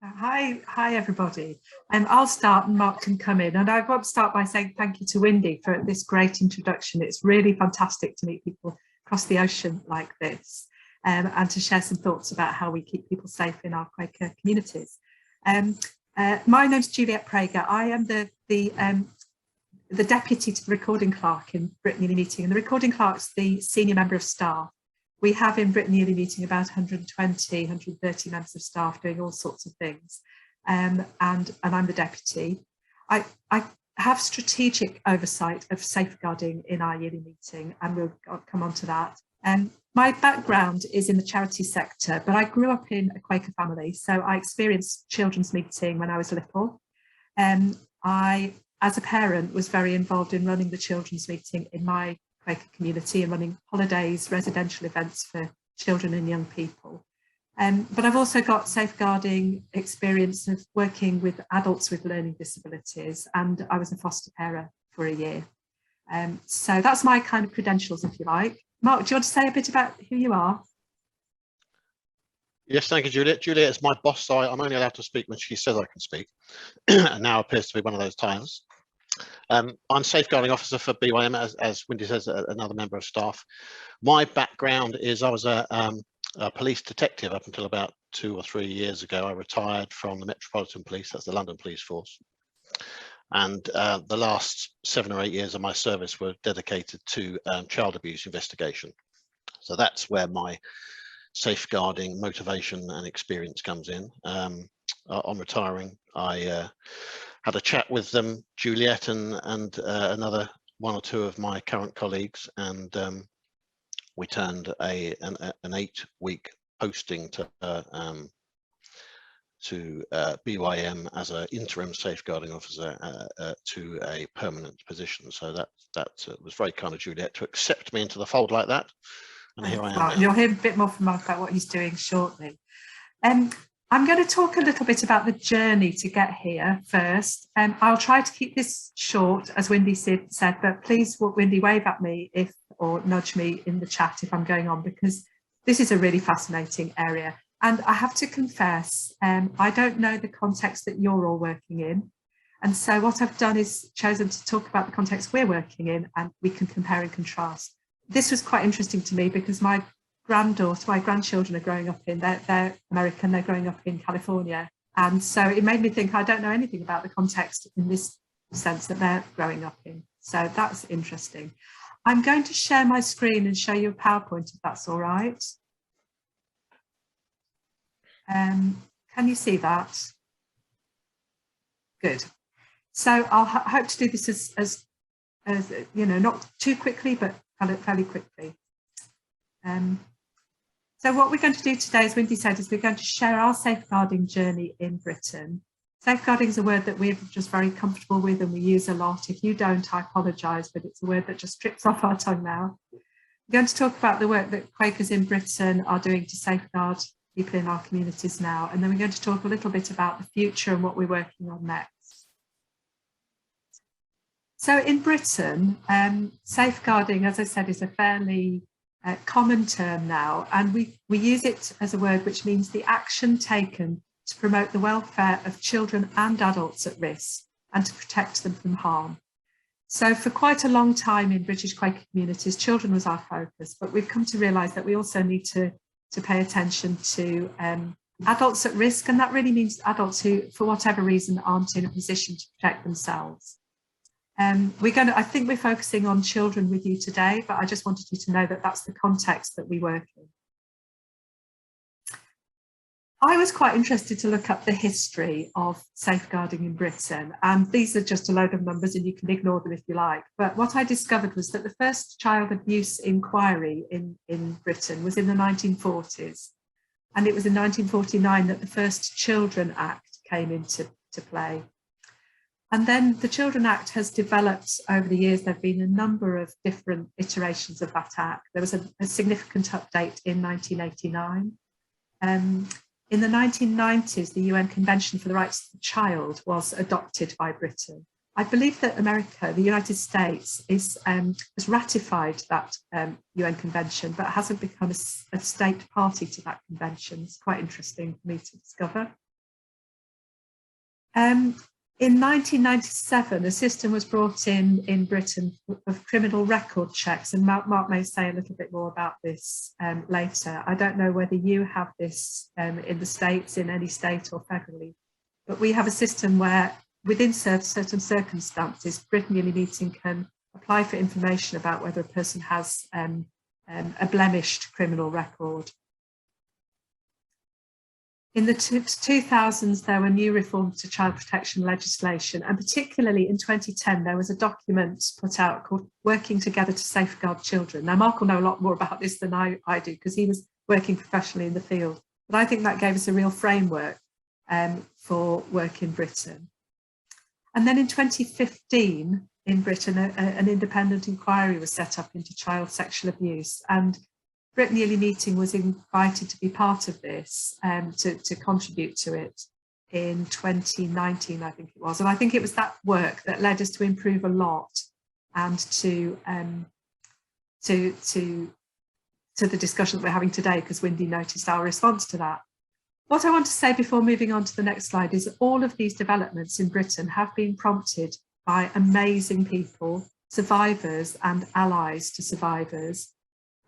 Hi everybody. I'll start and Mark can come in. And I want to start by saying thank you to Wendy for this great introduction. It's really fantastic to meet people across the ocean like this and to share some thoughts about how we keep people safe in our Quaker communities. My name's Juliet Prager. I am the deputy to the recording clerk in Britain Uni Meeting, and the recording clerk's the senior member of staff. We have in Britain Uni Meeting about 120, 130 members of staff doing all sorts of things. And I'm the deputy. I have strategic oversight of safeguarding in our yearly meeting, and we'll come on to that. My background is in the charity sector, but I grew up in a Quaker family, so I experienced children's meeting when I was little. I, as a parent, was very involved in running the children's meeting in my Quaker community and running holidays, residential events for children and young people. But I've also got safeguarding experience of working with adults with learning disabilities, and I was a foster carer for a year. So that's my kind of credentials, if you like. Mark, do you want to say a bit about who you are? Yes, thank you, Juliet. Juliet is my boss, so I'm only allowed to speak when she says I can speak. And now appears to be one of those times. I'm safeguarding officer for BYM, as Wendy says, another member of staff. My background is I was a police detective up until about 2 or 3 years ago. I retired from the Metropolitan Police, that's the London Police Force. And the last 7 or 8 years of my service were dedicated to child abuse investigation. So that's where my safeguarding motivation and experience comes in. On retiring, I had a chat with them, Juliet and another 1 or 2 of my current colleagues, and we turned an 8-week posting to BYM as an interim safeguarding officer to a permanent position. So that was very kind of Juliet to accept me into the fold like that. And here I am now. You'll hear a bit more from Mark about what he's doing shortly. I'm going to talk a little bit about the journey to get here first. I'll try to keep this short, as Wendy said, but please, Wendy, wave at me or nudge me in the chat if I'm going on, because this is a really fascinating area. And I have to confess, I don't know the context that you're all working in. And so what I've done is chosen to talk about the context we're working in, and we can compare and contrast. This was quite interesting to me because my grandchildren are growing up they're American, they're growing up in California. And so it made me think I don't know anything about the context in this sense that they're growing up in. So that's interesting. I'm going to share my screen and show you a PowerPoint if that's all right. Can you see that? Good. So I'll hope to do this as you know, not too quickly, but fairly quickly. So what we're going to do today, as Wendy said, is we're going to share our safeguarding journey in Britain. Safeguarding is a word that we're just very comfortable with and we use a lot. If you don't, I apologise, but it's a word that just trips off our tongue now. We're going to talk about the work that Quakers in Britain are doing to safeguard people in our communities now. And then we're going to talk a little bit about the future and what we're working on next. So in Britain, safeguarding, as I said, is a fairly common term now, and we use it as a word which means the action taken to promote the welfare of children and adults at risk and to protect them from harm. So for quite a long time in British Quaker communities, children was our focus, but we've come to realise that we also need to pay attention to adults at risk, and that really means adults who, for whatever reason, aren't in a position to protect themselves. I think we're focusing on children with you today, but I just wanted you to know that that's the context that we work in. I was quite interested to look up the history of safeguarding in Britain, and these are just a load of numbers and you can ignore them if you like. But what I discovered was that the first child abuse inquiry in Britain was in the 1940s. And it was in 1949 that the first Children Act came into play. And then the Children Act has developed over the years. There have been a number of different iterations of that act. There was a significant update in 1989. In the 1990s, the UN Convention for the Rights of the Child was adopted by Britain. I believe that America, the United States, has ratified that UN Convention, but hasn't become a state party to that convention. It's quite interesting for me to discover. In 1997, a system was brought in Britain of criminal record checks, and Mark may say a little bit more about this later. I don't know whether you have this in the States, in any state or federally, but we have a system where within certain circumstances, Britain Yearly Meeting can apply for information about whether a person has a blemished criminal record. In the 2000s, there were new reforms to child protection legislation, and particularly in 2010, there was a document put out called Working Together to Safeguard Children. Now, Mark will know a lot more about this than I do, because he was working professionally in the field, but I think that gave us a real framework for work in Britain. And then in 2015, in Britain, an independent inquiry was set up into child sexual abuse, and Britain Yearly Meeting was invited to be part of this, to contribute to it in 2019, I think it was. And I think it was that work that led us to improve a lot and to the discussion that we're having today, because Wendy noticed our response to that. What I want to say before moving on to the next slide is that all of these developments in Britain have been prompted by amazing people, survivors and allies to survivors,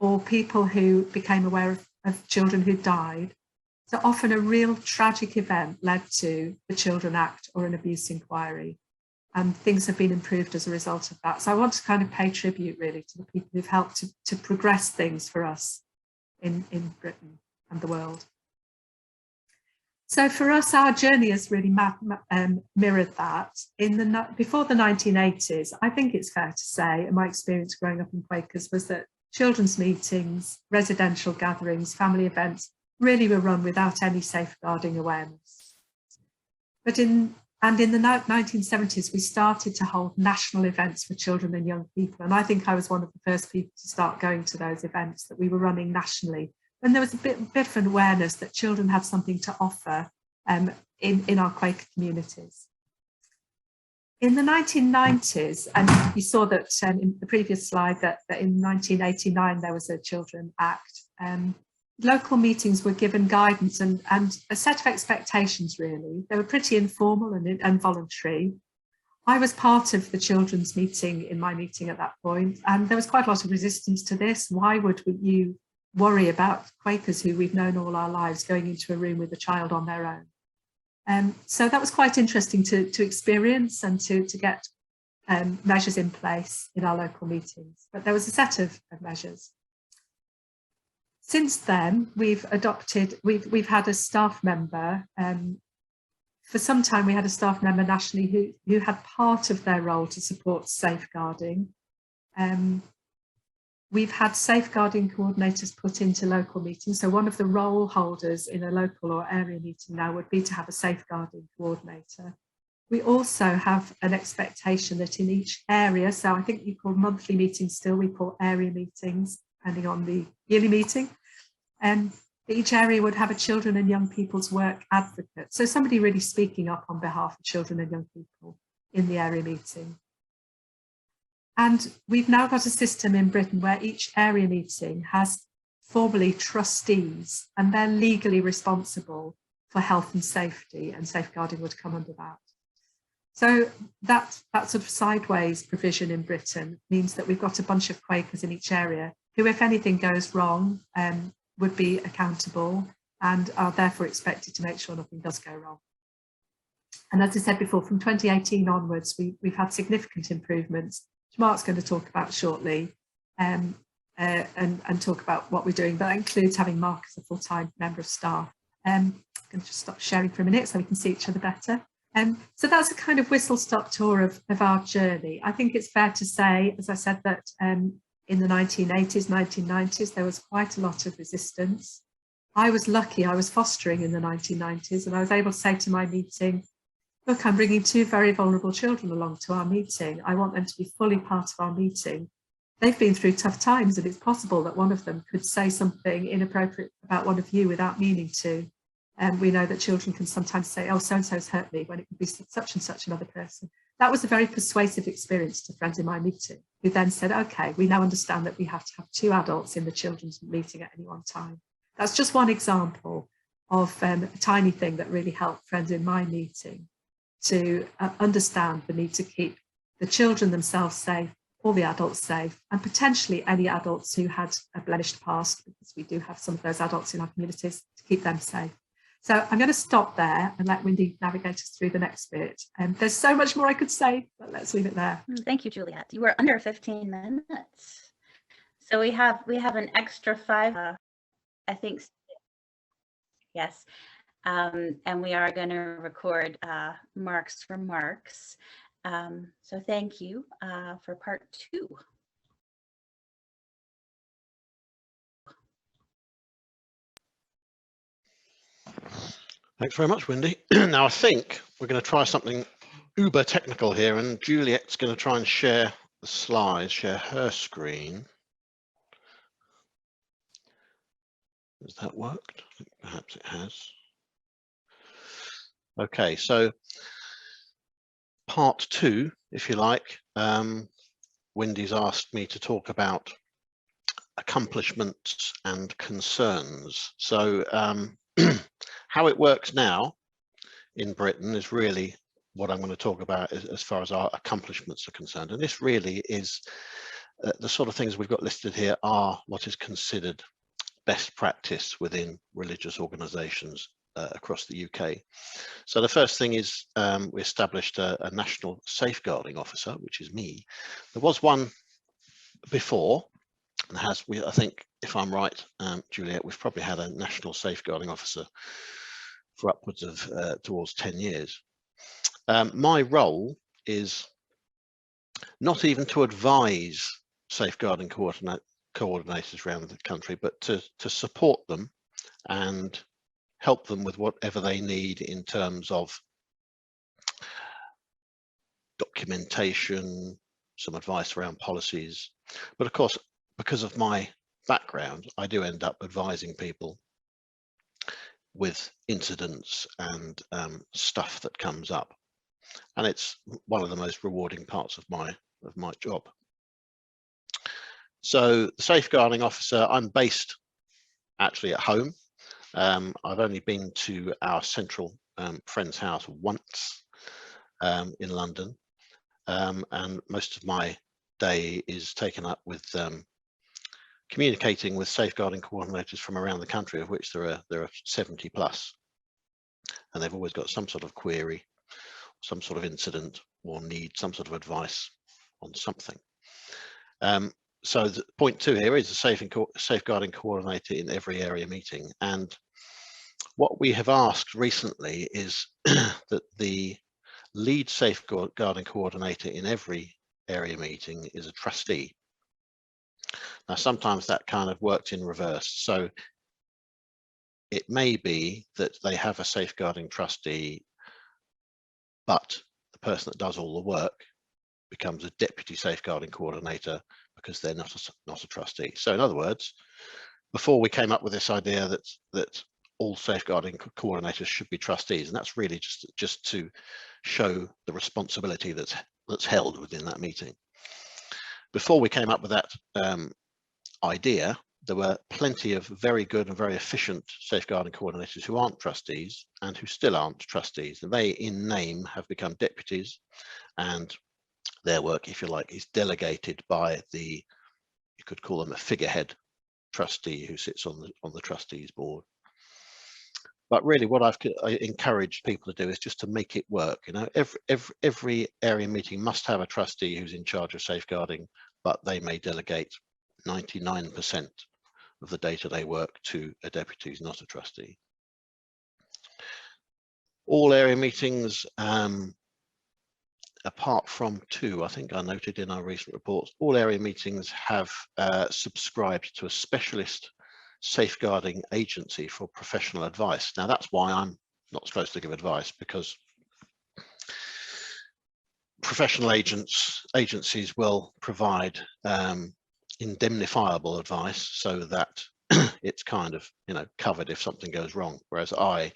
or people who became aware of children who died. So often a real tragic event led to the Children Act or an abuse inquiry, and things have been improved as a result of that. So I want to kind of pay tribute really to the people who've helped to progress things for us in Britain and the world. So for us, our journey has really mirrored that. Before the 1980s, I think it's fair to say, and my experience growing up in Quakers was that children's meetings, residential gatherings, family events really were run without any safeguarding awareness. But in the 1970s, we started to hold national events for children and young people. And I think I was one of the first people to start going to those events that we were running nationally. And there was a bit of an awareness that children had something to offer in our Quaker communities. In the 1990s, and you saw that in the previous slide that in 1989 there was a Children Act, local meetings were given guidance and a set of expectations really. They were pretty informal and voluntary. I was part of the children's meeting in my meeting at that point, and there was quite a lot of resistance to this. Why would you worry about Quakers who we've known all our lives going into a room with a child on their own? So that was quite interesting to experience and to get measures in place in our local meetings. But there was a set of measures. Since then, we've had a staff member. For some time, we had a staff member nationally who had part of their role to support safeguarding. We've had safeguarding coordinators put into local meetings. So one of the role holders in a local or area meeting now would be to have a safeguarding coordinator. We also have an expectation that in each area, so I think you call monthly meetings still, we call area meetings, depending on the yearly meeting. Each area would have a children and young people's work advocate. So somebody really speaking up on behalf of children and young people in the area meeting. And we've now got a system in Britain where each area meeting has formally trustees, and they're legally responsible for health and safety, and safeguarding would come under that. So that sort of sideways provision in Britain means that we've got a bunch of Quakers in each area who, if anything goes wrong, would be accountable and are therefore expected to make sure nothing does go wrong. And as I said before, from 2018 onwards, we've had significant improvements, which Mark's going to talk about shortly, and talk about what we're doing. But that includes having Mark as a full-time member of staff. I'm going to just stop sharing for a minute so we can see each other better. So that's a kind of whistle-stop tour of our journey. I think it's fair to say, as I said, that in the 1980s, 1990s, there was quite a lot of resistance. I was lucky, I was fostering in the 1990s, and I was able to say to my meeting, look, I'm bringing two very vulnerable children along to our meeting. I want them to be fully part of our meeting. They've been through tough times, and it's possible that one of them could say something inappropriate about one of you without meaning to. And we know that children can sometimes say, oh, so-and-so's hurt me, when it could be such and such another person. That was a very persuasive experience to friends in my meeting, who then said, okay, we now understand that we have to have two adults in the children's meeting at any one time. That's just one example of a tiny thing that really helped friends in my meeting. to understand the need to keep the children themselves safe, all the adults safe, and potentially any adults who had a blemished past, because we do have some of those adults in our communities, to keep them safe. So I'm going to stop there and let Wendy navigate us through the next bit. And there's so much more I could say, but let's leave it there. Thank you, Juliet. You were under 15 minutes. So we have an extra 5, I think, yes. And we are going to record Mark's remarks. So thank you for part 2. Thanks very much, Wendy. Now I think we're going to try something uber technical here, and Juliet's going to try and share the slides, share her screen. Has that worked? I think perhaps it has. Okay, so part 2, if you like. Wendy's asked me to talk about accomplishments and concerns. So how it works now in Britain is really what I'm going to talk about as far as our accomplishments are concerned. And this really is the sort of things we've got listed here are what is considered best practice within religious organisations across the UK. So the first thing is we established a national safeguarding officer, which is me. There was one before, and I think, if I'm right, Juliet, we've probably had a national safeguarding officer for upwards of towards 10 years. My role is not even to advise safeguarding coordinators around the country, but to support them and help them with whatever they need in terms of documentation, some advice around policies. But of course, because of my background, I do end up advising people with incidents and stuff that comes up. And it's one of the most rewarding parts of my job. So the safeguarding officer, I'm based actually at home. I've only been to our central friend's house once in London, and most of my day is taken up with communicating with safeguarding coordinators from around the country, of which there are 70 plus, and they've always got some sort of query, some sort of incident, or need some sort of advice on something. So the point 2 here is a safeguarding coordinator in every area meeting. And what we have asked recently is that the lead safeguarding coordinator in every area meeting is a trustee. Now, sometimes that kind of worked in reverse. So it may be that they have a safeguarding trustee, but the person that does all the work becomes a deputy safeguarding coordinator because they're not a trustee. So in other words, before we came up with this idea that all safeguarding coordinators should be trustees, and that's really just to show the responsibility that's held within that meeting. Before we came up with that idea, there were plenty of very good and very efficient safeguarding coordinators who aren't trustees and who still aren't trustees, and they in name have become deputies, and their work, if you like, is delegated by you could call them a figurehead trustee who sits on the trustees board. But really what I've encouraged people to do is just to make it work. You know, every area meeting must have a trustee who's in charge of safeguarding, but they may delegate 99% of the day-to-day work to a deputy who's not a trustee. All area meetings, apart from 2, I think I noted in our recent reports, all area meetings have subscribed to a specialist safeguarding agency for professional advice. Now that's why I'm not supposed to give advice, because professional agencies will provide indemnifiable advice so that it's kind of, you know, covered if something goes wrong, whereas I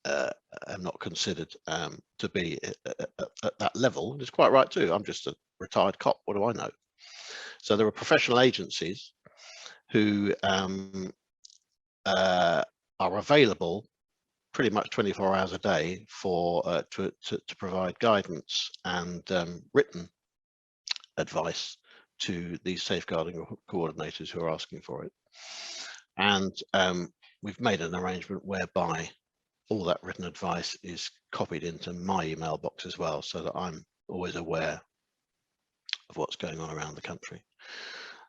am not considered to be at that level. It's quite right too. I'm just a retired cop. What do I know? So there are professional agencies who are available pretty much 24 hours a day for to provide guidance and written advice to these safeguarding coordinators who are asking for it. And we've made an arrangement whereby all that written advice is copied into my email box as well, so that I'm always aware of what's going on around the country.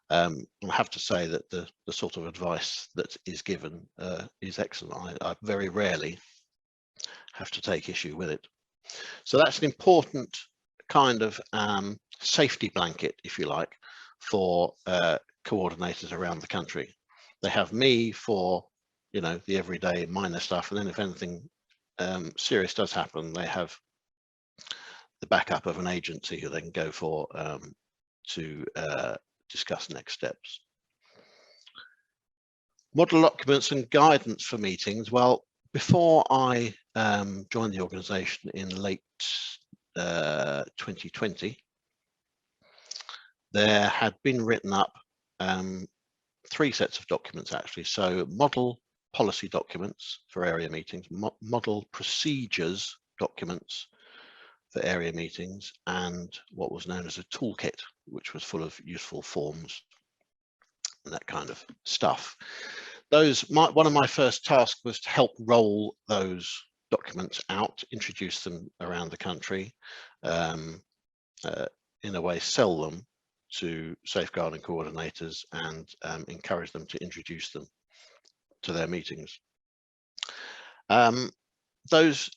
I have to say that the sort of advice that is given is excellent. I very rarely have to take issue with it. So that's an important kind of safety blanket, if you like, for coordinators around the country. They have me for, you know, the everyday minor stuff, and then if anything serious does happen, they have the backup of an agency who they can go for to discuss next steps. Model documents and guidance for meetings. Well, before I joined the organisation in late 2020, there had been written up 3 sets of documents actually. So model policy documents for area meetings, model procedures documents for area meetings, and what was known as a toolkit, which was full of useful forms and that kind of stuff. One of my first tasks was to help roll those documents out, introduce them around the country, in a way sell them to safeguarding coordinators and encourage them to introduce them to their meetings. Those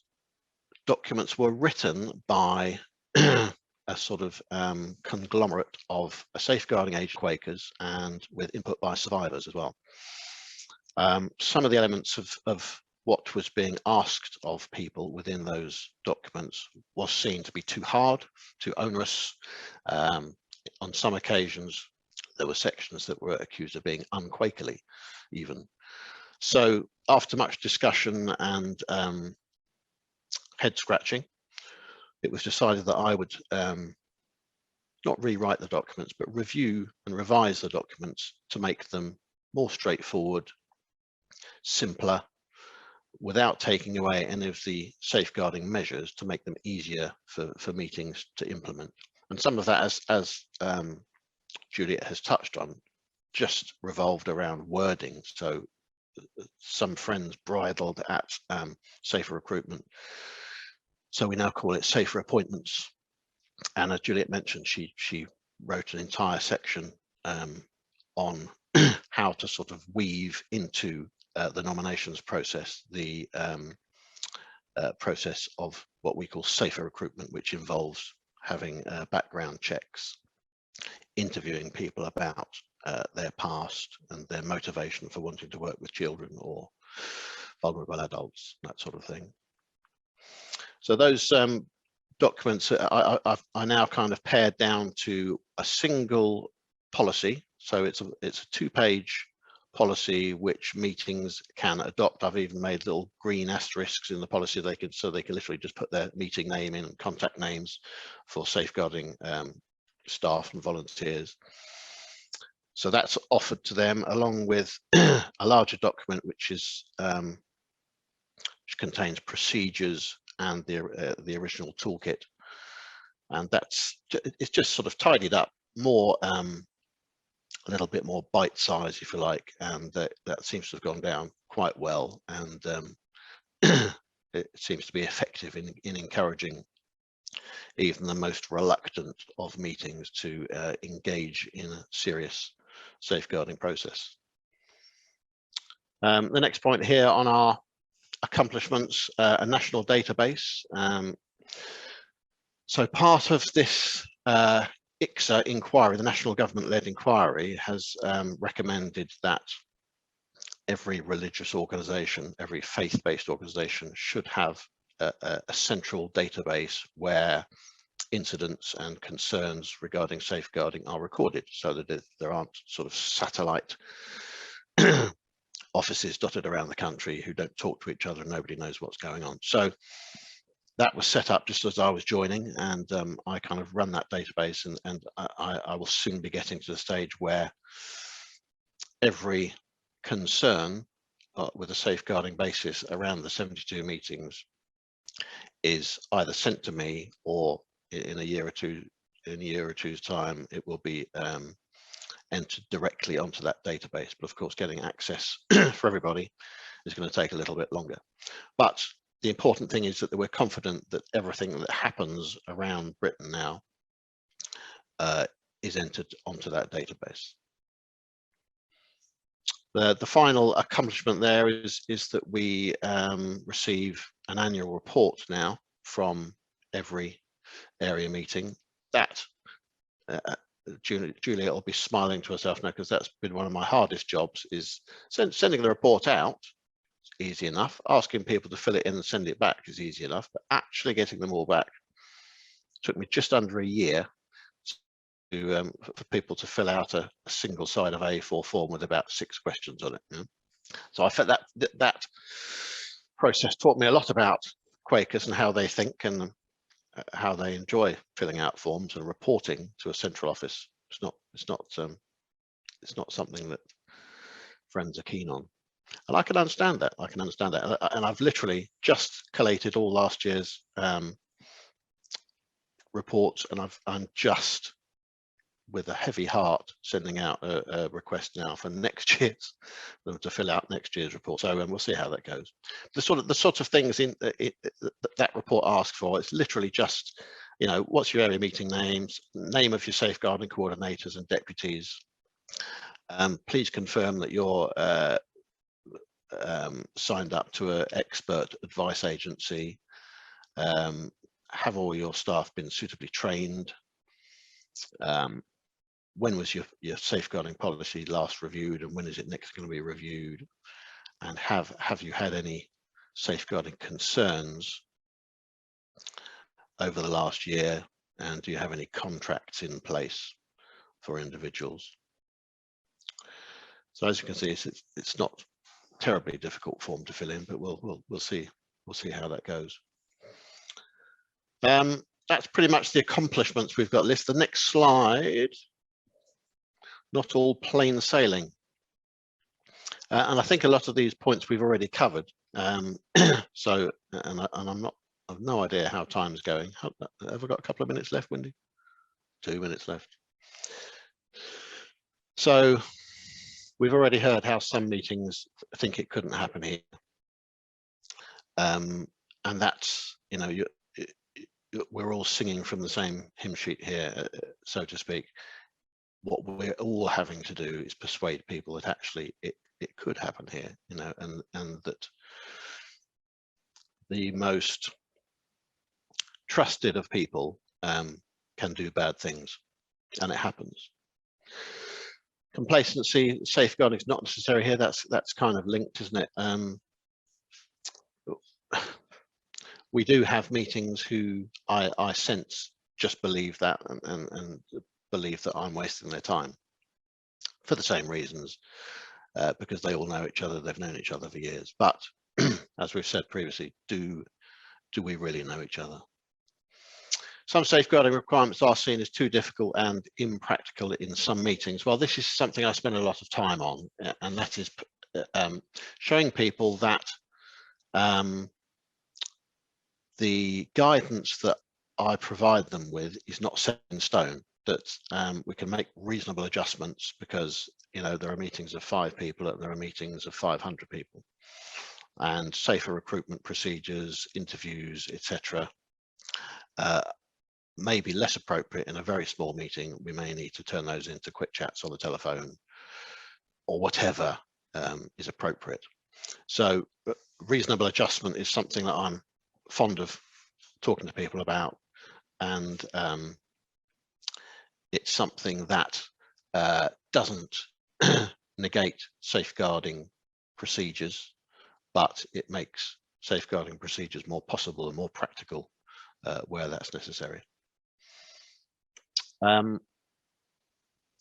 documents were written by a sort of conglomerate of a safeguarding agent, Quakers, and with input by survivors as well. Some of the elements of what was being asked of people within those documents was seen to be too hard, too onerous. On some occasions, there were sections that were accused of being unquakerly, even. So after much discussion and head scratching, it was decided that I would not rewrite the documents, but review and revise the documents to make them more straightforward, simpler, without taking away any of the safeguarding measures, to make them easier for meetings to implement. And some of that, as Juliet has touched on, just revolved around wording. So some friends bridled at safer recruitment, so we now call it safer appointments. And as Juliet mentioned, she wrote an entire section on how to sort of weave into the nominations process the process of what we call safer recruitment, which involves having background checks, interviewing people about their past and their motivation for wanting to work with children or vulnerable adults, that sort of thing. So those documents I now kind of pared down to a single policy. So it's a 2-page policy which meetings can adopt. I've even made little green asterisks in the policy so they can literally just put their meeting name in and contact names for safeguarding staff and volunteers. So that's offered to them along with a larger document which contains procedures and the original toolkit, and it's just sort of tidied up more, a little bit more bite-sized, if you like, and that seems to have gone down quite well, and it seems to be effective in encouraging even the most reluctant of meetings to engage in a serious safeguarding process. The next point here on our accomplishments, a national database. So part of this ICSA inquiry, the national government-led inquiry, has recommended that every religious organisation, every faith-based organisation should have a central database where incidents and concerns regarding safeguarding are recorded, so that there aren't sort of satellite offices dotted around the country who don't talk to each other and nobody knows what's going on. So that was set up just as I was joining, and I kind of run that database, and I will soon be getting to the stage where every concern with a safeguarding basis around the 72 meetings is either sent to me, or in a year or two's time, it will be entered directly onto that database. But of course, getting access for everybody is going to take a little bit longer. But the important thing is that we're confident that everything that happens around Britain now is entered onto that database. The final accomplishment there is that we receive an annual report now from every area meeting. That Juliet will be smiling to herself now, because that's been one of my hardest jobs, is sending the report out. It's easy enough. Asking people to fill it in and send it back is easy enough, but actually getting them all back took me just under a year to, for people to fill out a single side of A4 form with about 6 questions on it. You know? So I felt that process taught me a lot about Quakers and how they think, and how they enjoy filling out forms and reporting to a central office. It's not something that friends are keen on, and I can understand that. And I've literally just collated all last year's reports, and I'm just, with a heavy heart, sending out a request now for next year's, them to fill out next year's report. So we'll see how that goes. The sort of things in that report asks for, it's literally just, you know, what's your area meeting names, name of your safeguarding coordinators and deputies. Please confirm that you're signed up to an expert advice agency. Have all your staff been suitably trained? When was your safeguarding policy last reviewed, and when is it next going to be reviewed? And have you had any safeguarding concerns over the last year? And do you have any contracts in place for individuals? So as you can see, it's not a terribly difficult form to fill in, but we'll see how that goes. That's pretty much the accomplishments we've got listed. The next slide. Not all plain sailing, and I think a lot of these points we've already covered. So, and I've no idea how time's going. Have I got a couple of minutes left, Wendy? 2 minutes left. So we've already heard how some meetings think it couldn't happen here, and that's, you know, we're all singing from the same hymn sheet here, so to speak. What we're all having to do is persuade people that actually it could happen here, you know, and that the most trusted of people can do bad things, and it happens. Complacency, safeguarding is not necessary here. That's kind of linked, isn't it? We do have meetings who I sense just believe that and believe that I'm wasting their time for the same reasons, because they all know each other, they've known each other for years. But as we've said previously, do we really know each other? Some safeguarding requirements are seen as too difficult and impractical in some meetings. Well, this is something I spend a lot of time on, and that is showing people that the guidance that I provide them with is not set in stone, that we can make reasonable adjustments, because, you know, there are meetings of 5 people and there are meetings of 500 people, and safer recruitment procedures, interviews, etc. May be less appropriate in a very small meeting. We may need to turn those into quick chats on the telephone, or whatever is appropriate. So reasonable adjustment is something that I'm fond of talking to people about, and it's something that doesn't negate safeguarding procedures, but it makes safeguarding procedures more possible and more practical where that's necessary.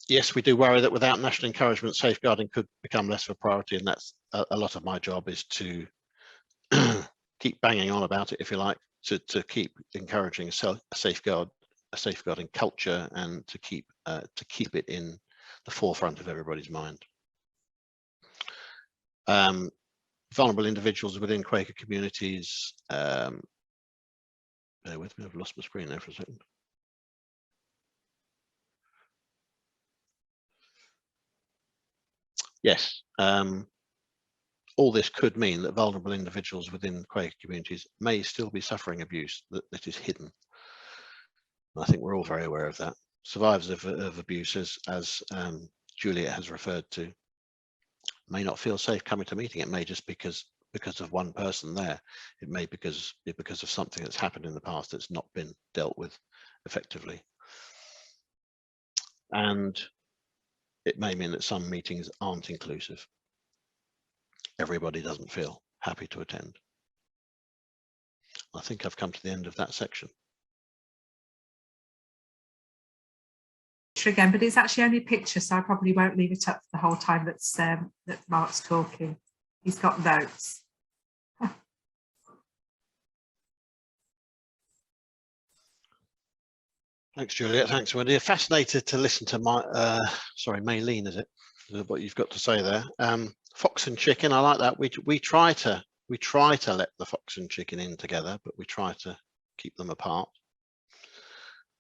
Yes, we do worry that without national encouragement, safeguarding could become less of a priority, and that's a lot of my job, is to keep banging on about it, if you like, to keep encouraging a safeguarding culture, and to keep it in the forefront of everybody's mind. vulnerable individuals within Quaker communities. Bear with me, I've lost my screen there for a second. Yes, all this could mean that vulnerable individuals within Quaker communities may still be suffering abuse that is hidden. I think we're all very aware of that. Survivors of abuse, as Juliet has referred to, may not feel safe coming to meeting. It may just because of one person there. It may because of something that's happened in the past that's not been dealt with effectively. And it may mean that some meetings aren't inclusive. Everybody doesn't feel happy to attend. I think I've come to the end of that section. Again, but it's actually only a picture, so I probably won't leave it up for the whole time that Mark's talking. He's got notes. Thanks, Juliet. Thanks, Wendy. Fascinated to listen to Maylene, is it? What you've got to say there. Fox and chicken, I like that. We try to let the fox and chicken in together, but we try to keep them apart.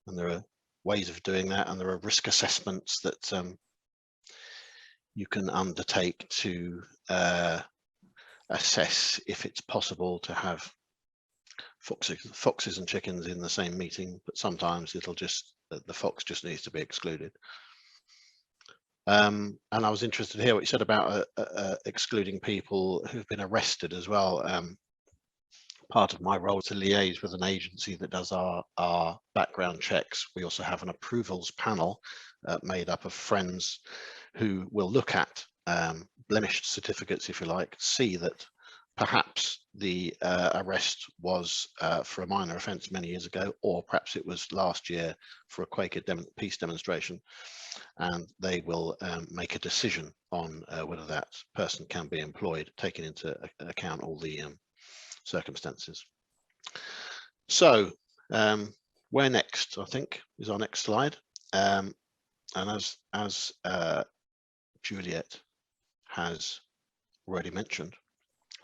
And there are ways of doing that, and there are risk assessments that you can undertake to assess if it's possible to have foxes and chickens in the same meeting, but sometimes it'll just, the fox just needs to be excluded. And I was interested to hear what you said about excluding people who've been arrested as well. Part of my role is to liaise with an agency that does our background checks. We also have an approvals panel made up of friends who will look at blemished certificates, if you like, see that perhaps the arrest was for a minor offence many years ago, or perhaps it was last year for a Quaker peace demonstration, and they will make a decision on whether that person can be employed, taking into account all the circumstances. So where next, I think, is our next slide. And as Juliet has already mentioned,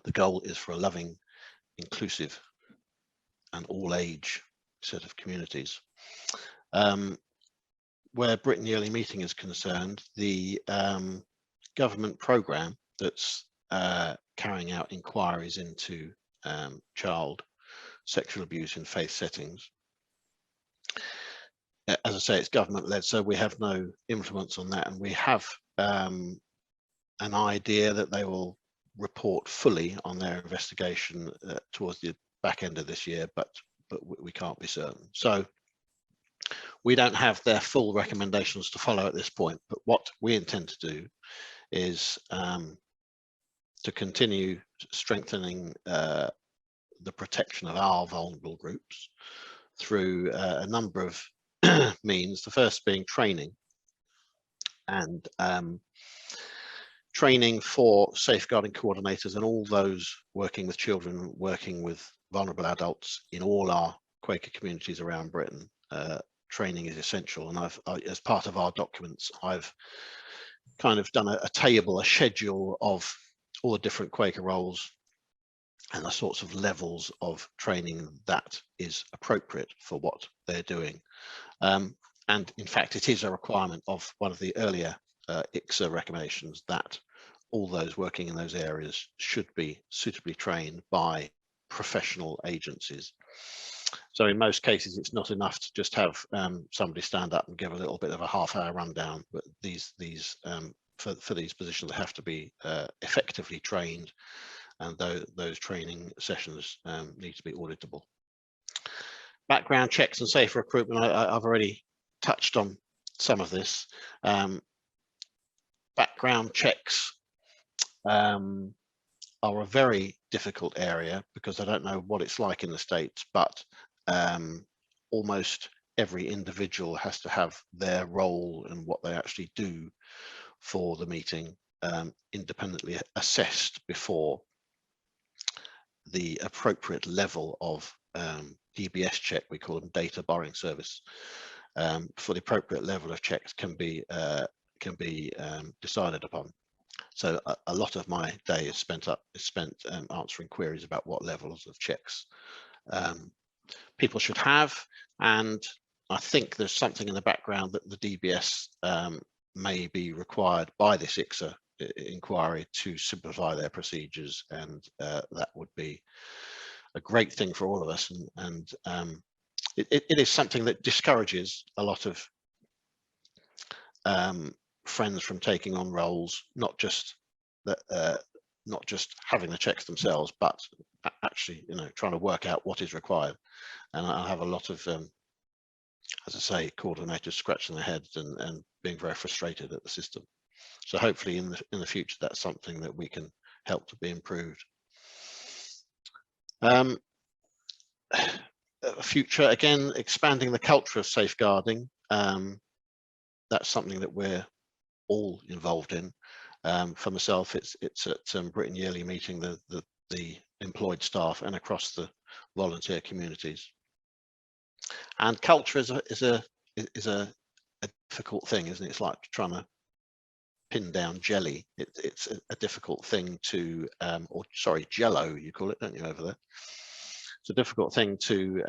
the goal is for a loving, inclusive, and all-age set of communities. Where Brittany Early Meeting is concerned, the government programme that's carrying out inquiries into child sexual abuse in faith settings, as I say, it's government led, so we have no influence on that, and we have an idea that they will report fully on their investigation towards the back end of this year, but we can't be certain. So we don't have their full recommendations to follow at this point, but what we intend to do is to continue strengthening the protection of our vulnerable groups through a number of means, the first being training, and training for safeguarding coordinators and all those working with children, working with vulnerable adults in all our Quaker communities around Britain. Training is essential, and as part of our documents, I've kind of done a table, a schedule of all the different Quaker roles and the sorts of levels of training that is appropriate for what they're doing. And in fact, it is a requirement of one of the earlier ICSA recommendations that all those working in those areas should be suitably trained by professional agencies. So in most cases, it's not enough to just have somebody stand up and give a little bit of a half-hour rundown, but for these positions, they have to be effectively trained, and those training sessions need to be auditable. Background checks and safe recruitment, I've already touched on some of this. Background checks are a very difficult area because I don't know what it's like in the States, but almost every individual has to have their role and what they actually do for the meeting independently assessed before the appropriate level of DBS check, we call them data borrowing service, for the appropriate level of checks can be decided upon. So a lot of my day is spent answering queries about what levels of checks people should have. And I think there's something in the background that the DBS may be required by this ICSA inquiry to simplify their procedures, and that would be a great thing for all of us. And it is something that discourages a lot of friends from taking on roles, not just having the checks themselves, but actually, trying to work out what is required. And I have a lot of, as I say, coordinators scratching their heads and being very frustrated at the system. So hopefully in the future, that's something that we can help to be improved. Future, again, expanding the culture of safeguarding. That's something that we're all involved in. For myself, it's at Britain Yearly meeting the employed staff and across the volunteer communities. And culture is a difficult thing, isn't it? It's like trying to pin down jelly. It's a difficult thing to, or sorry, Jello, you call it, don't you, over there? It's a difficult thing to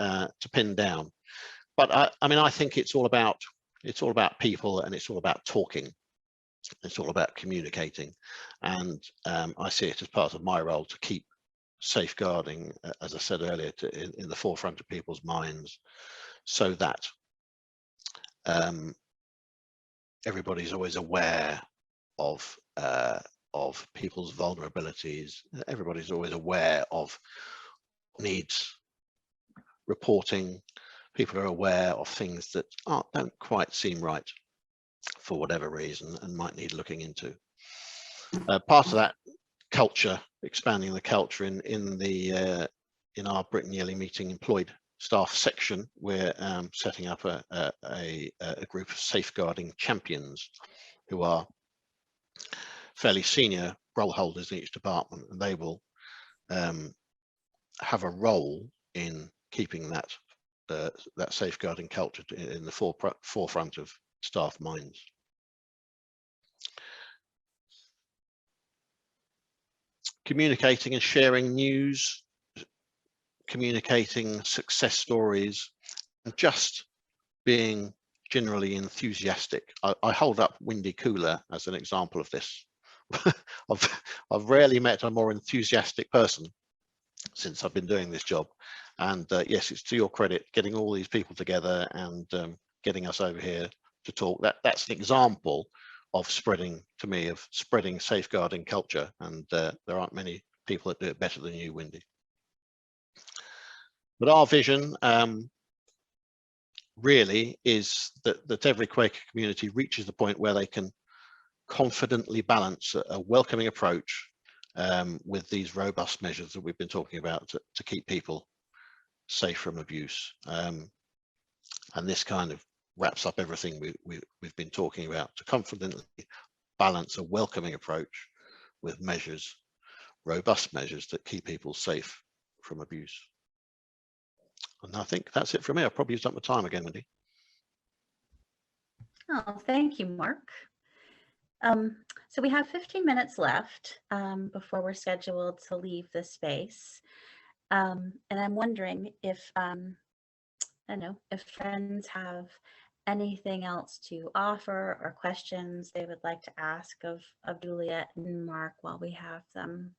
pin down. But I mean, I think it's all about people, and it's all about talking. It's all about communicating, and I see it as part of my role to keep safeguarding, as I said earlier, in the forefront of people's minds, so that everybody's always aware of people's vulnerabilities. Everybody's always aware of needs reporting. People are aware of things that don't quite seem right for whatever reason and might need looking into. Part of that culture, expanding the culture in our Britain Yearly meeting employed staff section, we're setting up a group of safeguarding champions who are fairly senior role holders in each department, and they will have a role in keeping that safeguarding culture in the forefront of staff minds. Communicating and sharing news, communicating success stories, and just being generally enthusiastic. I hold up Windy Cooler as an example of this. I've rarely met a more enthusiastic person since I've been doing this job. And yes, it's to your credit, getting all these people together and getting us over here to talk. That's an example of spreading safeguarding culture. And there aren't many people that do it better than you, Windy. But our vision really is that every Quaker community reaches the point where they can confidently balance a welcoming approach with these robust measures that we've been talking about to keep people safe from abuse. And this kind of wraps up everything we've been talking about, to confidently balance a welcoming approach with measures, robust measures that keep people safe from abuse. And I think that's it from me. I've probably used up my time again, Wendy. Oh, thank you, Mark. So we have 15 minutes left before we're scheduled to leave the space. And I'm wondering if, I don't know, if friends have anything else to offer or questions they would like to ask of Juliet and Mark while we have them.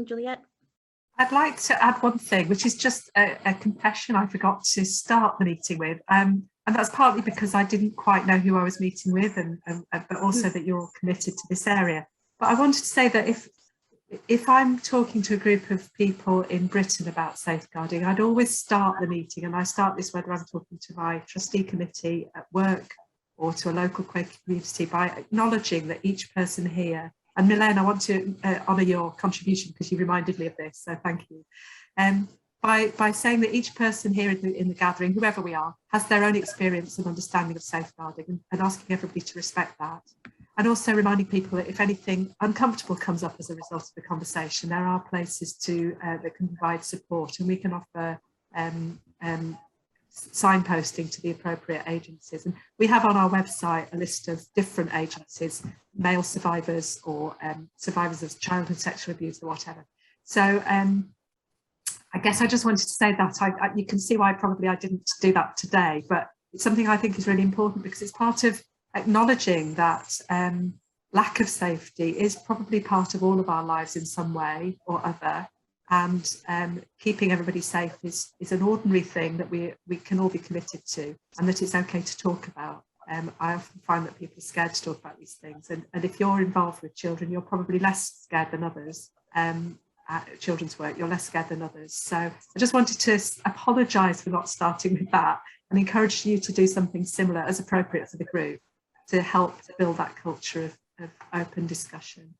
Juliet? I'd like to add one thing, which is just a confession I forgot to start the meeting with. And that's partly because I didn't quite know who I was meeting with, but also that you're committed to this area. But I wanted to say that if I'm talking to a group of people in Britain about safeguarding, I'd always start the meeting, and I start this whether I'm talking to my trustee committee at work or to a local Quaker community, by acknowledging that each person here, and Milene, I want to honour your contribution because you reminded me of this, so thank you. By saying that each person here in the gathering, whoever we are, has their own experience and understanding of safeguarding, and asking everybody to respect that. And also reminding people that if anything uncomfortable comes up as a result of the conversation, there are places that can provide support, and we can offer signposting to the appropriate agencies. And we have on our website a list of different agencies, male survivors or survivors of childhood sexual abuse or whatever. So I guess I just wanted to say that you can see why probably I didn't do that today, but it's something I think is really important because it's part of acknowledging that lack of safety is probably part of all of our lives in some way or other. And keeping everybody safe is an ordinary thing that we can all be committed to, and that it's okay to talk about. I often find that people are scared to talk about these things, and if you're involved with children, you're probably less scared than others. At children's work, you're less scared than others. So I just wanted to apologise for not starting with that and encourage you to do something similar as appropriate for the group to help to build that culture of open discussion.